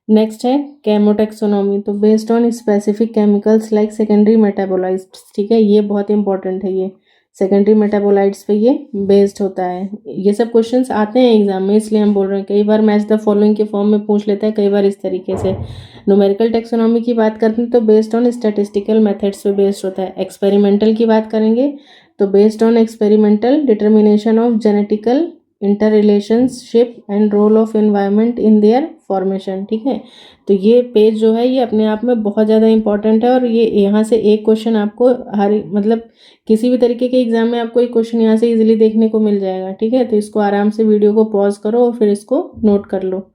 Next है केमोटेक्सोनोमी, तो based on specific chemicals like secondary metabolites, ठीक है, ये बहुत इंपॉर्टेंट है ये। सेकेंडरी मेटाबोलाइट्स पे ये बेस्ड होता है। ये सब क्वेश्चंस आते हैं एग्जाम में, इसलिए हम बोल रहे हैं। कई बार मैच द फॉलोइंग के फॉर्म में पूछ लेता है, कई बार इस तरीके से। न्यूमेरिकल टेक्सोनॉमी की बात करते हैं तो बेस्ड ऑन स्टैटिस्टिकल मेथड्स पे बेस्ड होता है। एक्सपेरिमेंटल की बात करेंगे तो based on experimental determination of genetical interrelationship and role of environment in their formation. ठीक है, तो ये पेज जो है ये अपने आप में बहुत ज़्यादा इंपॉर्टेंट है, और ये यहाँ से एक क्वेश्चन आपको हर मतलब किसी भी तरीके के एग्जाम में आपको एक क्वेश्चन यहाँ से इजीली देखने को मिल जाएगा। ठीक है, तो इसको आराम से वीडियो को पॉज करो और फिर इसको नोट कर लो।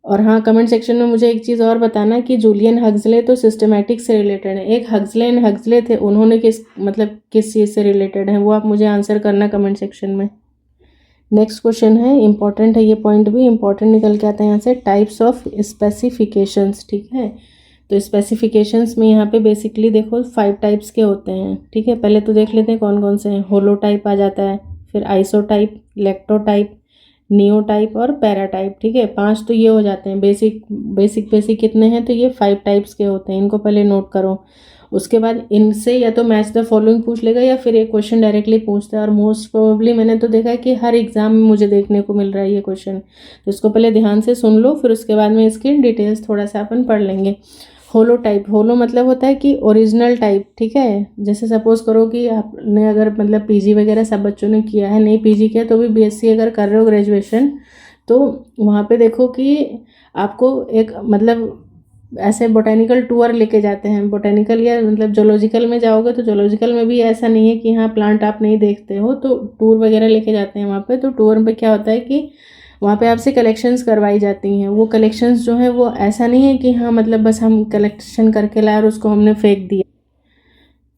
और हाँ, कमेंट सेक्शन में मुझे एक चीज़ और बताना कि जूलियन हक्सले तो सिस्टमैटिक से रिलेटेड है। एक हक्सले थे, उन्होंने किस चीज़ से रिलेटेड है, वो आप मुझे आंसर करना कमेंट सेक्शन में। नेक्स्ट क्वेश्चन है, इंपॉर्टेंट है ये पॉइंट भी, इंपॉर्टेंट निकल के आता है यहाँ से। Types of specifications. ठीक है, तो स्पेसिफिकेशंस में यहाँ पे बेसिकली देखो 5 टाइप्स के होते हैं। ठीक है, पहले तो देख लेते हैं कौन कौन से हैं। होलो टाइप आ जाता है, फिर आइसोटाइप, लेक्टोटाइप, नियोटाइप और पैराटाइप। ठीक है, 5 तो ये हो जाते हैं। बेसिक कितने हैं, तो ये 5 टाइप्स के होते हैं, इनको पहले नोट करो। उसके बाद इनसे या तो मैच द फॉलोइंग पूछ लेगा या फिर एक क्वेश्चन डायरेक्टली पूछता है, और मोस्ट प्रोबेबली मैंने तो देखा है कि हर एग्जाम में मुझे देखने को मिल रहा है ये क्वेश्चन। तो इसको पहले ध्यान से सुन लो, फिर उसके बाद में इसकी डिटेल्स थोड़ा सा अपन पढ़ लेंगे। होलो टाइप, होलो मतलब होता है कि ओरिजिनल टाइप। ठीक है, जैसे सपोज करो कि आपने अगर मतलब पीजी वगैरह सब बच्चों ने किया है, नहीं पीजी किया तो भी बीएससी अगर कर रहे हो ग्रेजुएशन, तो वहाँ पे देखो कि आपको एक मतलब ऐसे बोटेनिकल टूर लेके जाते हैं। बोटेनिकल या मतलब जोलॉजिकल में जाओगे तो जोलॉजिकल में भी ऐसा नहीं है कि हाँ प्लांट आप नहीं देखते हो, तो टूर वगैरह लेके जाते हैं वहाँ पे। तो टूर में क्या होता है कि वहाँ पे आपसे कलेक्शंस करवाई जाती हैं। वो कलेक्शंस जो है वो ऐसा नहीं है कि हाँ मतलब बस हम कलेक्शन करके लाए और उसको हमने फेंक दिया।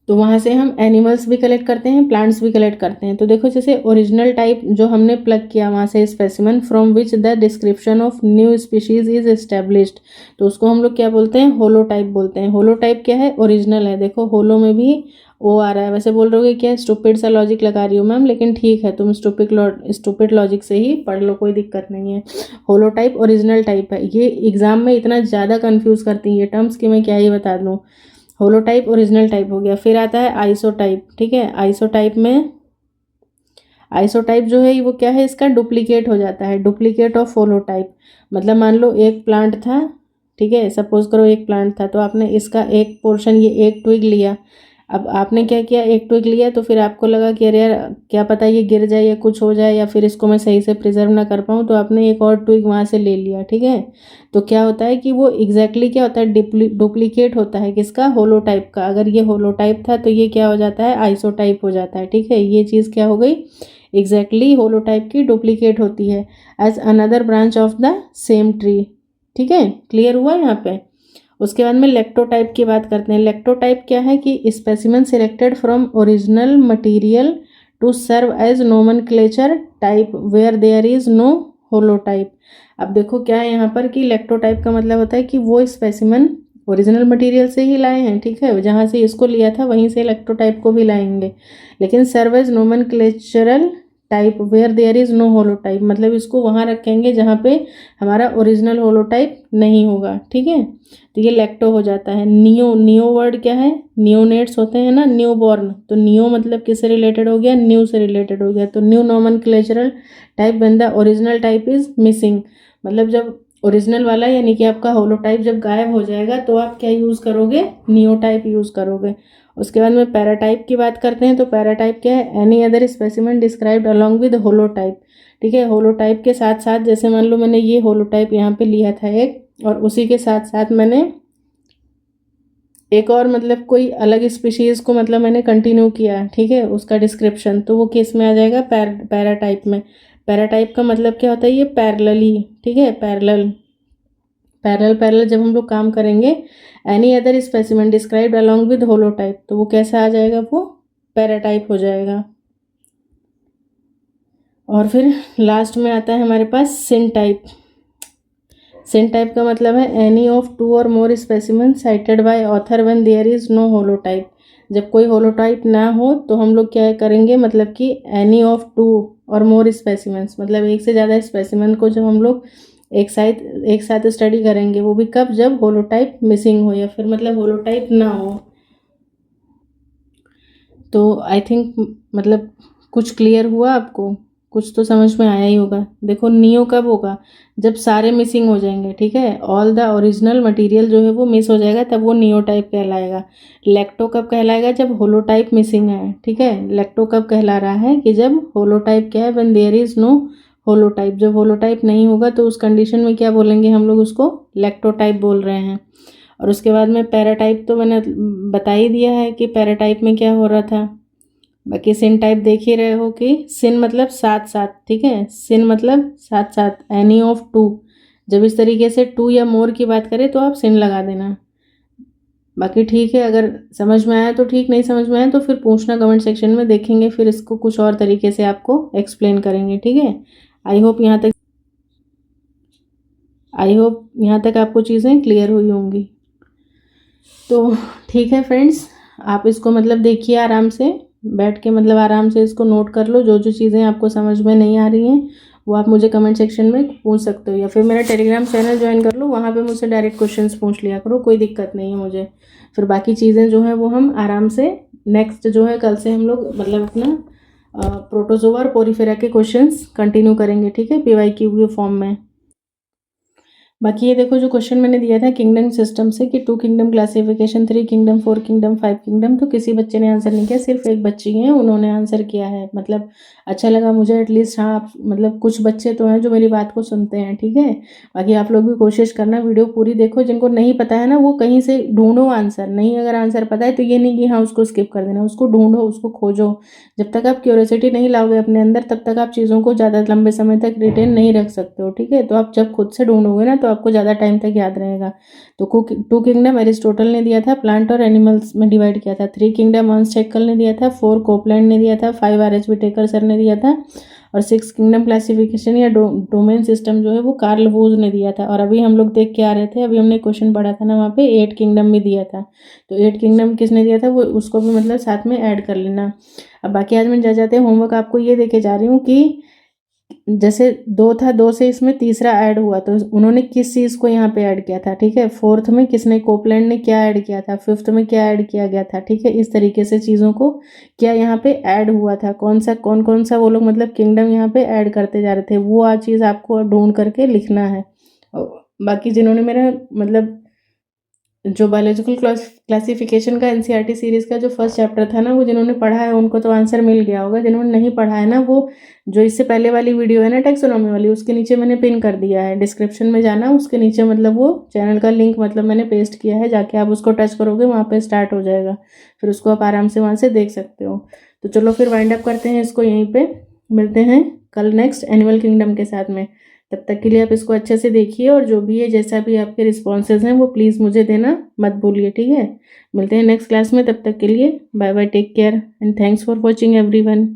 तो वहाँ से हम एनिमल्स भी कलेक्ट करते हैं, प्लांट्स भी कलेक्ट करते हैं। तो देखो जैसे ओरिजिनल टाइप जो हमने प्लग किया वहाँ से specimen from which the description of new species is established, तो उसको हम लोग क्या बोलते हैं, होलो टाइप बोलते हैं। होलो टाइप क्या है, ओरिजिनल है। देखो होलो में भी ओ आ रहा है। वैसे बोल रहे हो क्या स्टूपिड सा लॉजिक लगा रही हो मैम, लेकिन ठीक है, तुम स्टूपिड लॉजिक से ही पढ़ लो, कोई दिक्कत नहीं है। होलो टाइप ओरिजिनल टाइप है। ये एग्जाम में इतना ज़्यादा कंफ्यूज करती हैं ये टर्म्स कि मैं क्या ही बता दूँ। होलो टाइप ओरिजिनल टाइप हो गया। फिर आता है आइसोटाइप। ठीक है, आइसोटाइप जो है वो क्या है, इसका डुप्लीकेट हो जाता है, डुप्लीकेट ऑफ होलो टाइप। मतलब मान लो एक प्लांट था, ठीक है, सपोज करो एक प्लांट था, तो आपने इसका एक पोर्शन, ये एक ट्विग लिया। अब आपने क्या किया, एक ट्विग लिया तो फिर आपको लगा कि अरे यार क्या पता ये गिर जाए या कुछ हो जाए, या फिर इसको मैं सही से प्रिजर्व ना कर पाऊँ, तो आपने एक और ट्विग वहाँ से ले लिया। ठीक है, तो क्या होता है कि वो एग्जैक्टली क्या होता है, डुप्लीकेट होता है किसका, होलो टाइप का। अगर ये होलो टाइप था तो ये क्या हो जाता है, आइसोटाइप हो जाता है। ठीक है, ये चीज़ क्या हो गई, एग्जैक्टली होलो टाइप की डुप्लीकेट होती है as another branch of the same tree. ठीक है, क्लियर हुआ यहाँ पे। उसके बाद में लेक्टोटाइप की बात करते हैं। लेक्टोटाइप क्या है कि specimen selected from original material to serve as nomenclature type where there is no holotype. अब देखो क्या है यहाँ पर कि लेक्टोटाइप का मतलब होता है कि वो स्पेसिमेन ओरिजिनल मटेरियल से ही लाए हैं। ठीक है, जहाँ से इसको लिया था वहीं से लेक्टोटाइप को भी लाएंगे, लेकिन serve as nomenclatural type where there is no holotype, मतलब इसको वहाँ रखेंगे जहाँ पे हमारा ओरिजिनल होलोटाइप नहीं होगा। ठीक है, तो ये लेक्टो हो जाता है। नियो वर्ड क्या है, नियोनेट्स होते हैं ना, न्यू बॉर्न, तो नियो मतलब किससे रिलेटेड हो गया, न्यू से रिलेटेड हो गया। तो new nomenclatural type when the original type is missing, मतलब जब ओरिजिनल वाला यानी कि आपका होलोटाइप जब गायब हो जाएगा तो आप क्या यूज़ करोगे, नियोटाइप यूज़ करोगे। उसके बाद में पैराटाइप की बात करते हैं। तो पैराटाइप क्या है, any other specimen described along with holotype. ठीक है, होलोटाइप के साथ साथ, जैसे मान लो मैंने ये होलोटाइप यहाँ पे लिया था एक, और उसी के साथ साथ मैंने एक और मतलब कोई अलग स्पीशीज़ को मतलब मैंने कंटिन्यू किया। ठीक है, उसका डिस्क्रिप्शन, तो वो किस में आ जाएगा, पैराटाइप में। पैराटाइप का मतलब क्या होता है, ये पैरेलली। ठीक है, पैरेलल जब हम लोग काम करेंगे, any other specimen described along with holotype, तो वो कैसा आ जाएगा, वो पैराटाइप हो जाएगा। और फिर लास्ट में आता है हमारे पास सिनटाइप। सिनटाइप का मतलब है any of 2 or more specimen cited by author when there is no holotype. जब कोई होलोटाइप ना हो तो हम लोग क्या करेंगे, मतलब कि any of 2 or more specimens, मतलब एक से ज़्यादा स्पेसिमेन को जब हम लोग एक साथ स्टडी करेंगे, वो भी कब, जब होलोटाइप मिसिंग हो या फिर मतलब होलोटाइप ना हो। तो आई थिंक मतलब कुछ क्लियर हुआ आपको, कुछ तो समझ में आया ही होगा। देखो नियो कब होगा, जब सारे मिसिंग हो जाएंगे, ठीक है, ऑल द ओरिजिनल मटेरियल जो है वो मिस हो जाएगा, तब वो नियो टाइप कहलाएगा। लैक्टो कब कहलाएगा, जब होलो टाइप मिसिंग है, ठीक है। लैक्टो कब कहला रहा है कि जब होलो टाइप क्या है, when there is no holotype. जब होलो टाइप नहीं होगा तो उस कंडीशन में क्या बोलेंगे हम लोग, उसको लैक्टो टाइप बोल रहे हैं। और उसके बाद में पैराटाइप तो मैंने बता ही दिया है कि पैराटाइप में क्या हो रहा था। बाकी सिन टाइप देख ही रहे हो कि सिन मतलब साथ साथ, ठीक है, सिन मतलब साथ साथ, एनी ऑफ टू। जब इस तरीके से टू या मोर की बात करें तो आप सिन लगा देना। बाकी ठीक है, अगर समझ में आया तो ठीक, नहीं समझ में आया तो फिर पूछना कमेंट सेक्शन में, देखेंगे फिर इसको कुछ और तरीके से आपको एक्सप्लेन करेंगे, ठीक है। आई होप यहाँ तक आपको चीज़ें क्लियर हुई होंगी। तो ठीक है फ्रेंड्स, आप इसको मतलब देखिए आराम से बैठ के, मतलब आराम से इसको नोट कर लो। जो जो चीज़ें आपको समझ में नहीं आ रही हैं वो आप मुझे कमेंट सेक्शन में पूछ सकते हो, या फिर मेरा टेलीग्राम चैनल ज्वाइन कर लो, वहाँ पे मुझसे डायरेक्ट क्वेश्चंस पूछ लिया करो, कोई दिक्कत नहीं है मुझे। फिर बाकी चीज़ें जो है वो हम आराम से नेक्स्ट जो है कल से हम लोग मतलब अपना प्रोटोजोआ और पोरीफेरा के क्वेश्चंस कंटिन्यू करेंगे, ठीक है, PYQ के फॉर्म में। बाकी ये देखो जो क्वेश्चन मैंने दिया था किंगडम सिस्टम से कि 2 kingdom classification, 3 kingdom, 4 kingdom, 5 kingdom, तो किसी बच्चे ने आंसर नहीं किया, सिर्फ एक बच्ची है उन्होंने आंसर किया है। मतलब अच्छा लगा मुझे एटलीस्ट, हाँ आप मतलब कुछ बच्चे तो हैं जो मेरी बात को सुनते हैं, ठीक है। बाकी आप लोग भी कोशिश करना, वीडियो पूरी देखो। जिनको नहीं पता है ना वो कहीं से ढूंढो आंसर, नहीं अगर आंसर पता है तो ये नहीं कि हाँ उसको स्किप कर देना, उसको ढूंढो, उसको खोजो। जब तक आप क्यूरियोसिटी नहीं लाओगे अपने अंदर तब तक आप चीज़ों को ज़्यादा लंबे समय तक रिटेन नहीं रख सकते हो, ठीक है। तो आप जब खुद से ढूंढोगे ना तो आपको ज़्यादा टाइम तक याद रहेगा। तो 2 किंगडम एरिस्टोटल ने दिया था, प्लांट और एनिमल्स में डिवाइड किया था। 3 किंगडम हंस हेक्कल ने दिया था, 4 कोपलैंड ने दिया था, 5 RH विटेकर सर ने दिया था, और 6 किंगडम क्लासिफिकेशन या डोमेन सिस्टम जो है वो कार्ल वोज ने दिया था। और अभी हम लोग देख के आ रहे थे, अभी हमने क्वेश्चन पढ़ा था ना वहाँ पे 8 किंगडम भी दिया था। तो 8 किंगडम किसने दिया था वो उसको भी मतलब साथ में ऐड कर लेना। अब बाकी आज मैं जा जाते होमवर्क आपको ये देके जा रही हूँ कि जैसे 2 था, 2 से इसमें तीसरा ऐड हुआ तो उन्होंने किस चीज़ को यहाँ पे ऐड किया था, ठीक है। 4th में किसने, कोपलैंड ने क्या ऐड किया था, 5th में क्या ऐड किया गया था, ठीक है। इस तरीके से चीज़ों को क्या यहाँ पे ऐड हुआ था, कौन कौन सा वो लोग मतलब किंगडम यहाँ पे ऐड करते जा रहे थे, वो आज चीज़ आपको ढूंढ करके लिखना है। और बाकी जिन्होंने मेरा मतलब जो बायोलॉजिकल क्लासिफिकेशन का NCERT सीरीज़ का जो फर्स्ट चैप्टर था ना वो जिन्होंने पढ़ा है उनको तो आंसर मिल गया होगा। जिन्होंने नहीं पढ़ा है ना वो जो इससे पहले वाली वीडियो है ना टैक्सोनॉमी वाली, उसके नीचे मैंने पिन कर दिया है, डिस्क्रिप्शन में जाना उसके नीचे, मतलब वो चैनल का लिंक मतलब मैंने पेस्ट किया है, जाके आप उसको टच करोगे वहाँ पर स्टार्ट हो जाएगा, फिर उसको आप आराम से वहाँ से देख सकते हो। तो चलो फिर वाइंड अप करते हैं इसको यहीं पर, मिलते हैं कल नेक्स्ट एनिमल किंगडम के साथ में। तब तक के लिए आप इसको अच्छे से देखिए और जो भी है जैसा भी आपके रिस्पॉन्सेज हैं वो प्लीज़ मुझे देना मत भूलिए, ठीक है। मिलते हैं नेक्स्ट क्लास में, तब तक के लिए bye bye, take care and thanks for watching everyone.